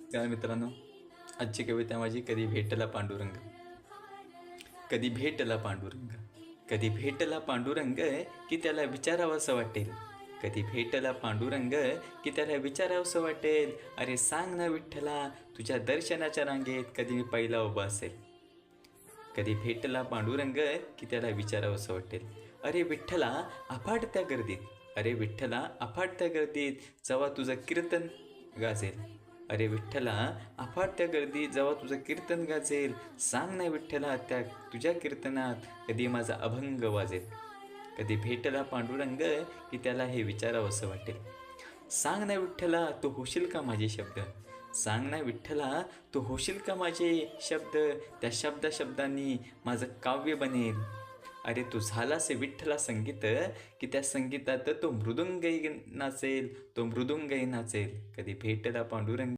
नमस्कार मित्रांनो, आजची कविता माझी कधी भेटला पांडुरंग. कधी भेटला पांडुरंग, कधी भेटला पांडुरंग, की त्याला विचारावंसं वाटेल. कधी भेटला पांडुरंग, की त्याला विचारावंसं वाटेल. अरे सांग ना विठ्ठला, तुझ्या दर्शनाच्या रांगेत कधी मी पहिला उभा असेल. कधी भेटला पांडुरंग, की त्याला विचारावंसं वाटेल. अरे विठ्ठला अफाट त्या गर्दीत, अरे विठ्ठला अफाट त्या गर्दीत, जेव्हा तुझं कीर्तन गाजेल. अरे विठ्ठला अफाट त्या गर्दीत जेव्हा तुझं कीर्तन गाजेल. सांग ना विठ्ठला, त्या तुझ्या कीर्तनात कधी माझा अभंग वाजेल. कधी भेटला पांडुरंग, की त्याला हे विचारावंसं वाटेल. सांग ना विठ्ठला, तू होशील का माझे शब्द. सांग ना विठ्ठला, तू होशील का माझे शब्द. त्या शब्दांनी माझं काव्य बनेल. अरे तू झालास विठ्ठला संगीत, की त्या संगीतात तो मृदुंगही नाचेल, तो मृदुंगही नाचेल. कधी भेटला पांडुरंग.